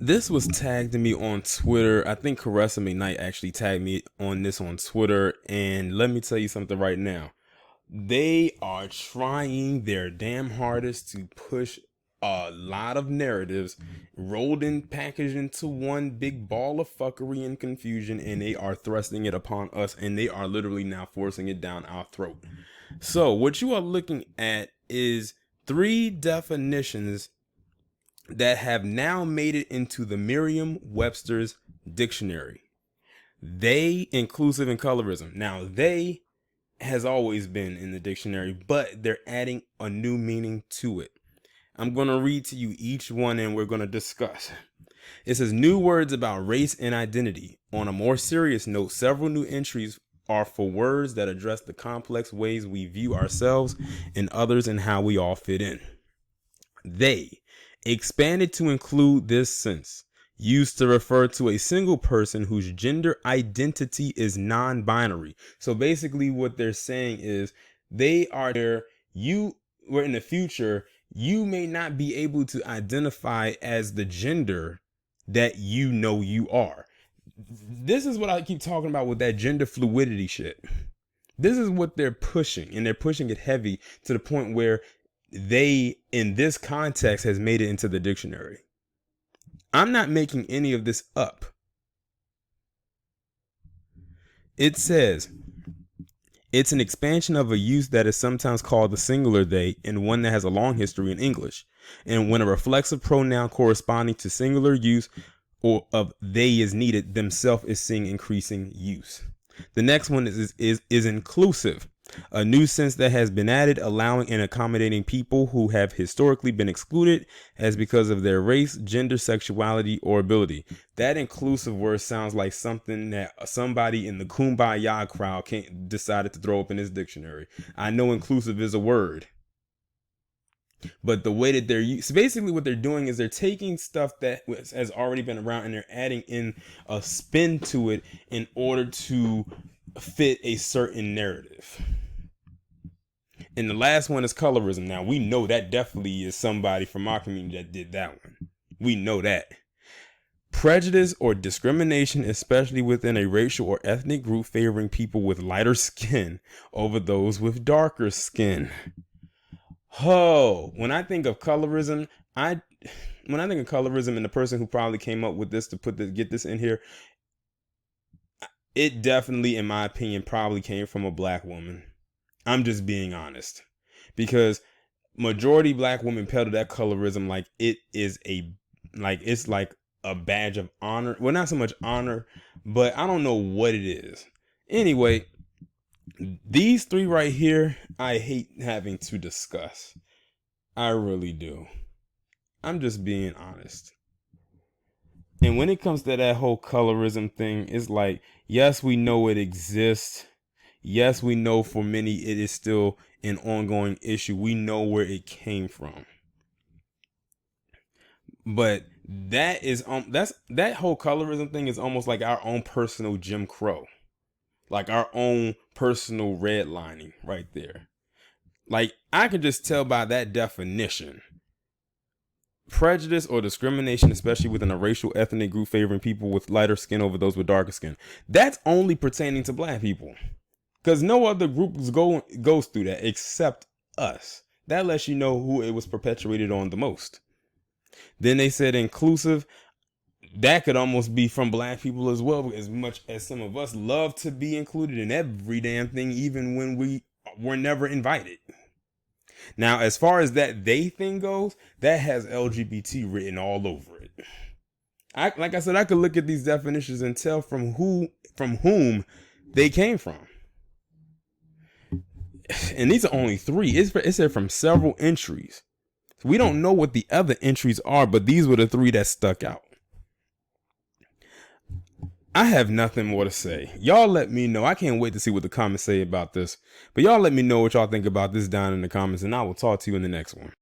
This was tagged to me on Twitter. I think Caressa McKnight actually tagged me on this on Twitter. And let me tell you something right now. They are trying their damn hardest to push a lot of narratives rolled and packaged into one big ball of fuckery and confusion, and they are thrusting it upon us, and they are literally now forcing it down our throat. So what you are looking at is three definitions that have now made it into the Merriam-Webster's dictionary. They, inclusive, and colorism. Now, they has always been in the dictionary, but they're adding a new meaning to it. I'm going to read to you each one and we're going to discuss. It says new words about race and identity. On a more serious note, several new entries are for words that address the complex ways we view ourselves and others and how we all fit in. They expanded to include this sense, used to refer to a single person whose gender identity is non-binary. So basically what they're saying is they are there, where in the future, you may not be able to identify as the gender that you know you are. This is what I keep talking about with that gender fluidity shit. This is what they're pushing, and they're pushing it heavy to the point where they, in this context, has made it into the dictionary. I'm not making any of this up. It says it's an expansion of a use that is sometimes called the singular they, and one that has a long history in English. And when a reflexive pronoun corresponding to singular use or of they is needed, themselves is seeing increasing use. The next one is inclusive, a new sense that has been added, allowing and accommodating people who have historically been excluded as because of their race, gender, sexuality, or ability. That inclusive word sounds like something that somebody in the Kumbaya crowd decided to throw up in his dictionary. I know inclusive is a word, but the way that so basically what they're doing is they're taking stuff that has already been around and they're adding in a spin to it in order to fit a certain narrative. And the last one is colorism. Now, we know that definitely is somebody from our community that did that one. We know that. Prejudice or discrimination, especially within a racial or ethnic group, favoring people with lighter skin over those with darker skin. Oh, when I think of colorism, and the person who probably came up with this to get this in here, it definitely, in my opinion, probably came from a black woman. I'm just being honest, because majority black women peddle that colorism like it is it's like a badge of honor. Well, not so much honor, but I don't know what it is. Anyway, these three right here, I hate having to discuss. I really do. I'm just being honest. And when it comes to that whole colorism thing, it's like, yes, we know it exists. Yes, we know for many it is still an ongoing issue. We know where it came from. But that whole colorism thing is almost like our own personal Jim Crow. Like our own personal redlining right there. Like I can just tell by that definition. Prejudice or discrimination, especially within a racial ethnic group favoring people with lighter skin over those with darker skin. That's only pertaining to black people. Because no other group goes through that except us. That lets you know who it was perpetuated on the most. Then they said inclusive. That could almost be from black people as well, as much as some of us love to be included in every damn thing, even when we were never invited. Now, as far as that they thing goes, that has LGBT written all over it. Like I said, I could look at these definitions and tell from whom they came from. And these are only three. It said from several entries. We don't know what the other entries are, but these were the three that stuck out. I have nothing more to say. Y'all let me know. I can't wait to see what the comments say about this. But y'all let me know what y'all think about this down in the comments, and I will talk to you in the next one.